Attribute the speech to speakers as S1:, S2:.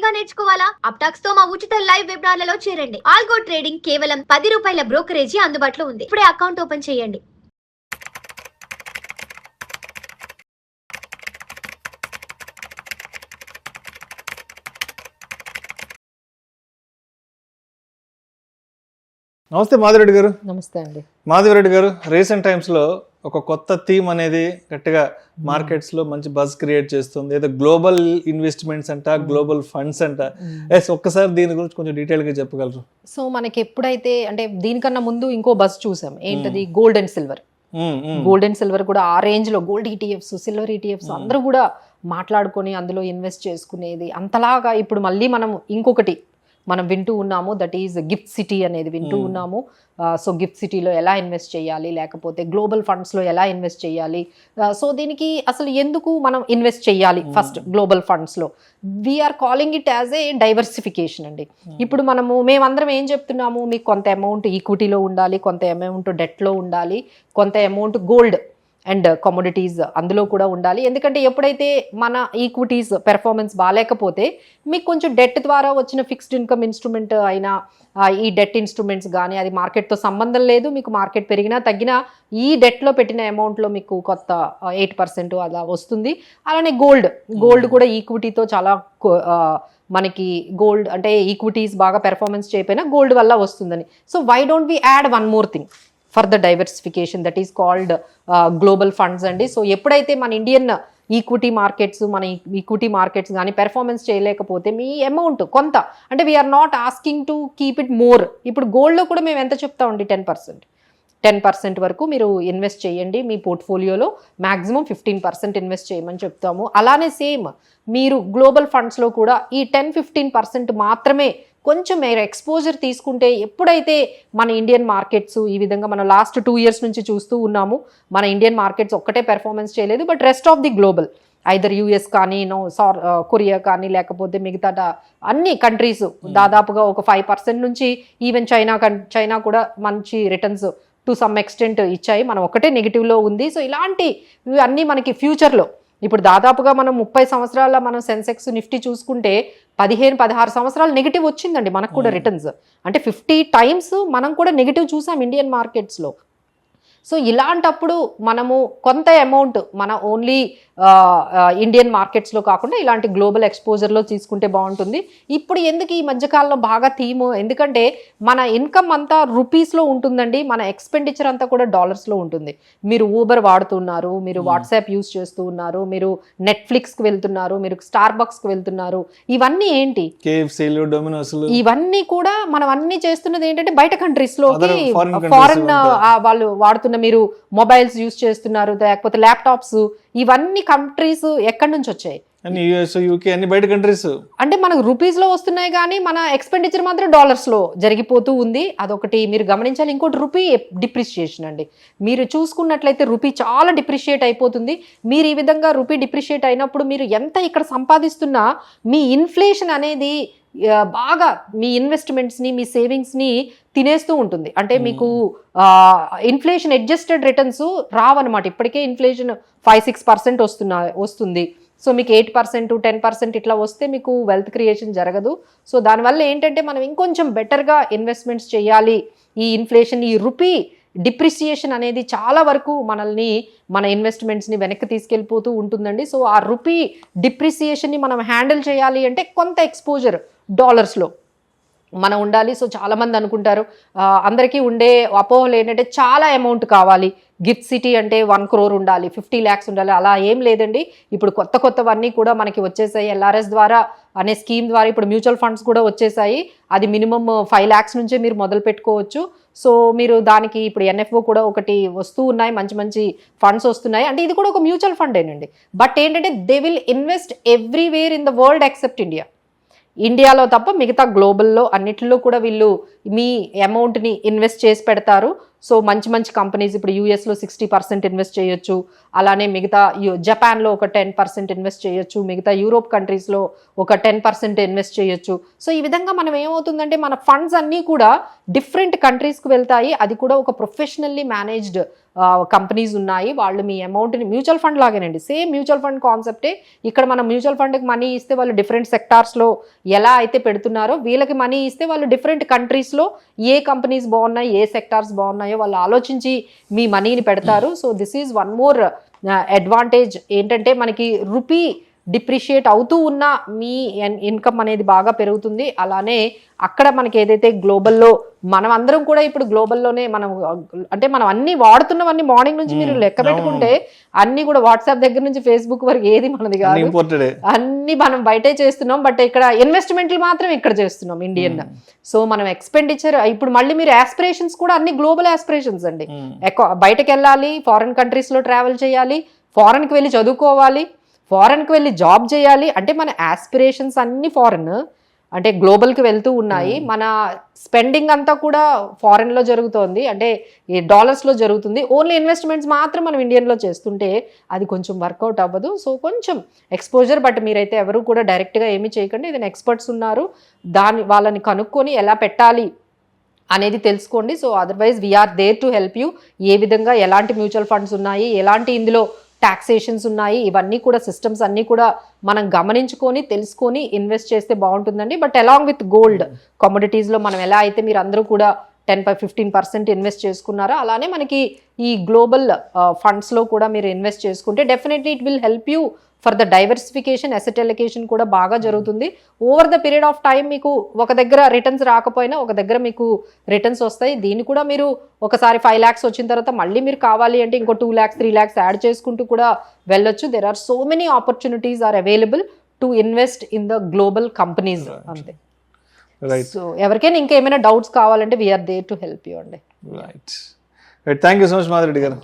S1: గా నేర్చుకోవాలా? అప్టాక్స్ తో మా ఉచిత లైవ్ వెబినార్లలో చేరండి. ఆల్గో ట్రేడింగ్ కేవలం 10 రూపాయల బ్రోకరేజీ అందుబాటులో ఉంది. ఇప్పుడే అకౌంట్ ఓపెన్ చేయండి.
S2: నమస్తే మాధవిరెడ్డి గారు.
S3: నమస్తే అండి.
S2: మాధవిరెడ్డి గారు, రీసెంట్ టైమ్స్లో ఒక కొత్త థీమ్ అనేది గట్టిగా మార్కెట్స్లో మంచి బజ్ క్రియేట్ చేస్తుంది. ఏదో గ్లోబల్ ఇన్వెస్ట్మెంట్స్ అంట, గ్లోబల్ ఫండ్స్ అంట. ఒక్కసారి దీని గురించి కొంచెం డీటెయిల్గా చెప్పగలరు?
S3: సో మనకి ఎప్పుడైతే అంటే దీనికన్నా ముందు ఇంకో బజ్ చూసాం, ఏంటది gold and silver. Gold and silver కూడా ఆ రేంజ్ లో గోల్డ్ ఈటీఎఫ్స్, సిల్వర్ ఈటీఎఫ్స్ అందరూ కూడా మాట్లాడుకొని అందులో ఇన్వెస్ట్ చేసుకునేది అంతలాగా ఇప్పుడు మళ్ళీ మనం ఇంకొకటి మనం వింటూ ఉన్నాము, దట్ ఈజ్ గిఫ్ట్ సిటీ అనేది వింటూ ఉన్నాము. సో గిఫ్ట్ సిటీలో ఎలా ఇన్వెస్ట్ చేయాలి, లేకపోతే గ్లోబల్ ఫండ్స్లో ఎలా ఇన్వెస్ట్ చేయాలి, సో దీనికి అసలు ఎందుకు మనం ఇన్వెస్ట్ చేయాలి ఫస్ట్ గ్లోబల్ ఫండ్స్లో? We're calling it as a diversification అండి. ఇప్పుడు మేమందరం ఏం చెప్తున్నాము, మీకు కొంత అమౌంట్ ఈక్విటీలో ఉండాలి, కొంత అమౌంట్ డెట్లో ఉండాలి, కొంత అమౌంట్ గోల్డ్ అండ్ కమోడిటీస్ అందులో కూడా ఉండాలి. ఎందుకంటే ఎప్పుడైతే మన ఈక్విటీస్ పెర్ఫార్మెన్స్ బాగాలేకపోతే మీకు కొంచెం డెట్ ద్వారా వచ్చిన ఫిక్స్డ్ ఇన్కమ్ ఇన్స్ట్రుమెంట్ అయినా ఈ డెట్ ఇన్స్ట్రుమెంట్స్ కానీ అది మార్కెట్తో సంబంధం లేదు, మీకు మార్కెట్ పెరిగినా తగ్గినా ఈ డెట్లో పెట్టిన అమౌంట్లో మీకు కొత్త 8% అలా వస్తుంది. అలానే గోల్డ్ కూడా ఈక్విటీతో చాలా మనకి గోల్డ్ అంటే ఈక్విటీస్ బాగా పెర్ఫార్మెన్స్ చేయకపోయినా గోల్డ్ వల్ల వస్తుందని. So why don't we add one more thing for the diversification, that is called global funds అండి. సో ఎప్పుడైతే మన ఇండియన్ ఈక్విటీ మార్కెట్స్ కానీ పెర్ఫార్మెన్స్ చేయలేకపోతే మీ అమౌంట్ కొంత అంటే we're not asking to keep it more. ఇప్పుడు గోల్డ్లో కూడా మేము ఎంత చెప్తామండి, 10% వరకు మీరు ఇన్వెస్ట్ చేయండి మీ పోర్ట్ఫోలియోలో, మ్యాక్సిమం 15% ఇన్వెస్ట్ చేయమని చెప్తాము. అలానే సేమ్ మీరు గ్లోబల్ ఫండ్స్లో కూడా ఈ 10-15% మాత్రమే కొంచెం మీరు ఎక్స్పోజర్ తీసుకుంటే, ఎప్పుడైతే మన ఇండియన్ మార్కెట్స్ ఈ విధంగా మనం లాస్ట్ 2 years నుంచి చూస్తూ ఉన్నాము, మన ఇండియన్ మార్కెట్స్ ఒక్కటే పెర్ఫార్మెన్స్ చేయలేదు, but rest of the global either US కానీ కొరియా కానీ లేకపోతే మిగతా అన్ని కంట్రీస్ దాదాపుగా ఒక 5% నుంచి ఈవెన్ చైనా కూడా మంచి రిటర్న్స్ టు సమ్ ఎక్స్టెంట్ ఇచ్చాయి. మనం ఒకటే నెగిటివ్లో ఉంది. సో ఇలాంటి అన్నీ మనకి ఫ్యూచర్లో ఇప్పుడు దాదాపుగా మనం 30 సంవత్సరాల మనం సెన్సెక్స్ నిఫ్టీ చూసుకుంటే 15-16 సంవత్సరాలు నెగిటివ్ వచ్చిందండి మనకు కూడా రిటర్న్స్. అంటే 50 times మనం కూడా నెగిటివ్ చూసాం ఇండియన్ మార్కెట్స్లో. సో ఇలాంటప్పుడు మనము కొంత అమౌంట్ మన ఓన్లీ ఇండియన్ మార్కెట్స్లో కాకుండా ఇలాంటి గ్లోబల్ ఎక్స్పోజర్లో తీసుకుంటే బాగుంటుంది. ఇప్పుడు ఎందుకు ఈ మధ్యకాలంలో బాగా థీమ్, ఎందుకంటే మన ఇన్కమ్ అంతా రూపీస్లో ఉంటుందండి, మన ఎక్స్పెండిచర్ అంతా కూడా డాలర్స్లో ఉంటుంది. మీరు ఊబర్ వాడుతున్నారు, మీరు వాట్సాప్ యూస్ చేస్తూ ఉన్నారు, మీరు నెట్ఫ్లిక్స్కి వెళ్తున్నారు, మీరు స్టార్బక్స్కి వెళ్తున్నారు, ఇవన్నీ ఏంటి, ఇవన్నీ కూడా మనం అన్ని చేస్తున్నది ఏంటంటే బయట కంట్రీస్లోకి ఫారెన్ వాళ్ళు వాడుతున్న, మీరు మొబైల్స్ యూస్ చేస్తున్నారు, లేకపోతే ల్యాప్టాప్స్, ఇవన్నీ కంట్రీస్ ఎక్కడి నుంచి వచ్చాయి,
S2: బయట కంట్రీస్.
S3: అంటే మనకు రూపీస్ లో వస్తున్నాయి కానీ మన ఎక్స్పెండిచర్ మాత్రం డాలర్స్ లో జరిగిపోతూ ఉంది. అదొకటి మీరు గమనించాలి. ఇంకోటి రూపీ డిప్రిషియేషన్ అండి. మీరు చూసుకున్నట్లయితే రూపీ చాలా డిప్రిషియేట్ అయిపోతుంది. మీరు ఈ విధంగా రూపీ డిప్రిషియేట్ అయినప్పుడు మీరు ఎంత ఇక్కడ సంపాదిస్తున్నా మీ ఇన్ఫ్లేషన్ అనేది బాగా మీ ఇన్వెస్ట్మెంట్స్ని, మీ సేవింగ్స్ని తినేస్తూ ఉంటుంది. అంటే మీకు ఇన్ఫ్లేషన్ అడ్జస్టెడ్ రిటర్న్స్ రావన్నమాట. ఇప్పటికే ఇన్ఫ్లేషన్ 5-6% వస్తుంది. సో మీకు 8%, 10% ఇట్లా వస్తే మీకు వెల్త్ క్రియేషన్ జరగదు. సో దానివల్ల ఏంటంటే మనం ఇంకొంచెం బెటర్గా ఇన్వెస్ట్మెంట్స్ చేయాలి. ఈ ఇన్ఫ్లేషన్, ఈ రూపీ డిప్రిసియేషన్ అనేది చాలా వరకు మనల్ని, మన ఇన్వెస్ట్మెంట్స్ని వెనక్కి తీసుకెళ్ళిపోతూ ఉంటుందండి. సో ఆ రూపీ డిప్రిసియేషన్ని మనం హ్యాండిల్ చేయాలి అంటే కొంత ఎక్స్పోజర్ డాలర్స్లో మనం ఉండాలి. సో చాలామంది అనుకుంటారు, అందరికీ ఉండే అపోహలు ఏంటంటే చాలా అమౌంట్ కావాలి, గిఫ్ట్ సిటీ అంటే 1 crore ఉండాలి, 50 lakhs ఉండాలి. అలా ఏం లేదండి. ఇప్పుడు కొత్తవన్నీ కూడా మనకి వచ్చేసాయి. LRS ద్వారా అనే స్కీమ్ ద్వారా ఇప్పుడు మ్యూచువల్ ఫండ్స్ కూడా వచ్చేసాయి. అది మినిమం 5 lakhs నుంచే మీరు మొదలు పెట్టుకోవచ్చు. సో మీరు దానికి ఇప్పుడు NFO కూడా ఒకటి వస్తూ ఉన్నాయి, మంచి ఫండ్స్ వస్తున్నాయి. అంటే ఇది కూడా ఒక మ్యూచువల్ ఫండ్ ఏనండి. బట్ ఏంటంటే they will invest everywhere in the world except ఇండియాలో తప్ప మిగతా గ్లోబల్లో అన్నిటిలో కూడా వీళ్ళు మీ అమౌంట్ని ఇన్వెస్ట్ చేసి పెడతారు. సో మంచి కంపెనీస్ ఇప్పుడు యూఎస్లో 60% ఇన్వెస్ట్ చేయొచ్చు, అలానే మిగతా జపాన్లో ఒక 10% ఇన్వెస్ట్ చేయొచ్చు, మిగతా యూరోప్ కంట్రీస్లో ఒక 10% ఇన్వెస్ట్ చేయొచ్చు. సో ఈ విధంగా మనం ఏమవుతుందంటే మన ఫండ్స్ అన్నీ కూడా డిఫరెంట్ కంట్రీస్కి వెళ్తాయి. అది కూడా ఒక ప్రొఫెషనల్లీ మేనేజ్డ్ కంపెనీస్ ఉన్నాయి. వాళ్ళు మీ అమౌంట్ని మ్యూచువల్ ఫండ్ లాగేనండి, సేమ్ మ్యూచువల్ ఫండ్ కాన్సెప్టే. ఇక్కడ మనం మ్యూచువల్ ఫండ్కి మనీ ఇస్తే వాళ్ళు డిఫరెంట్ సెక్టార్స్లో ఎలా అయితే పెడుతున్నారో, వీళ్ళకి మనీ ఇస్తే వాళ్ళు డిఫరెంట్ కంట్రీస్లో ఏ కంపెనీస్ బాగున్నాయి, ఏ సెక్టార్స్ బాగున్నాయో వాళ్ళు ఆలోచించి మీ మనీని పెడతారు. So this is one more advantage ఏంటంటే, మనకి రూపీ డిప్రిషియేట్ అవుతూ ఉన్న మీ ఇన్కమ్ అనేది బాగా పెరుగుతుంది. అలానే అక్కడ మనకి ఏదైతే గ్లోబల్లో మనం అందరం కూడా ఇప్పుడు గ్లోబల్లోనే మనం అంటే మనం అన్ని వాడుతున్నవన్నీ మార్నింగ్ నుంచి మీరు లెక్క పెట్టుకుంటే అన్ని కూడా వాట్సాప్ దగ్గర నుంచి ఫేస్బుక్ వరకు ఏది మనది కాదు, అన్ని మనం బయటే చేస్తున్నాం. బట్ ఇక్కడ ఇన్వెస్ట్మెంట్లు మాత్రం ఇక్కడ చేస్తున్నాం ఇండియన్. సో మనం ఎక్స్పెండిచర్ ఇప్పుడు మళ్ళీ మీరు ఆస్పిరేషన్స్ కూడా అన్ని గ్లోబల్ ఆస్పిరేషన్స్ అండి. బయటకు వెళ్ళాలి, ఫారిన్ కంట్రీస్లో ట్రావెల్ చేయాలి, ఫారెన్కి వెళ్ళి చదువుకోవాలి, ఫారెన్కి వెళ్ళి జాబ్ చేయాలి. అంటే మన ఆస్పిరేషన్స్ అన్ని ఫారెన్ అంటే గ్లోబల్కి వెళ్తూ ఉన్నాయి. మన స్పెండింగ్ అంతా కూడా ఫారెన్లో జరుగుతోంది, అంటే ఈ డాలర్స్లో జరుగుతుంది. ఓన్లీ ఇన్వెస్ట్మెంట్స్ మాత్రం మనం ఇండియన్లో చేస్తుంటే అది కొంచెం వర్కౌట్ అవ్వదు. సో కొంచెం ఎక్స్పోజర్, బట్ మీరైతే ఎవరు కూడా డైరెక్ట్గా ఏమీ చేయకండి. ఏదైనా ఎక్స్పర్ట్స్ ఉన్నారు, వాళ్ళని కనుక్కొని ఎలా పెట్టాలి అనేది తెలుసుకోండి. So otherwise we're there to help you. ఏ విధంగా ఎలాంటి మ్యూచువల్ ఫండ్స్ ఉన్నాయి, ఎలాంటి ఇందులో టాక్సేషన్స్ ఉన్నాయి, ఇవన్నీ కూడా సిస్టమ్స్ అన్నీ కూడా మనం గమనించుకొని తెలుసుకొని ఇన్వెస్ట్ చేస్తే బాగుంటుందండి. బట్ అలాంగ్ విత్ గోల్డ్ కమోడిటీస్లో మనం ఎలా అయితే మీరు అందరూ కూడా 10-15% ఇన్వెస్ట్ చేసుకున్నారో, అలానే మనకి ఈ గ్లోబల్ ఫండ్స్లో కూడా మీరు ఇన్వెస్ట్ చేసుకుంటే definitely it will help you for the diversification. Asset allocation కూడా బాగా జరుగుతుంది. Over the period of time మీకు ఒక దగ్గర రిటర్న్స్ రాకపోయినా ఒక దగ్గర మీకు రిటర్న్స్ వస్తాయి. దీన్ని కూడా మీరు ఒకసారి 5 lakhs వచ్చిన తర్వాత మళ్ళీ మీరు కావాలి అంటే ఇంకో 2 lakhs 3 lakhs యాడ్ చేసుకుంటూ కూడా వెళ్ళొచ్చు. There are so many opportunities are available to invest in the global companies. అంతే. సో ఎవరికైనా ఇంకా ఏమైనా డౌట్స్ కావాలంటే we're there to help you అండి.
S2: Right. Thank you so much Madhureddy గారు.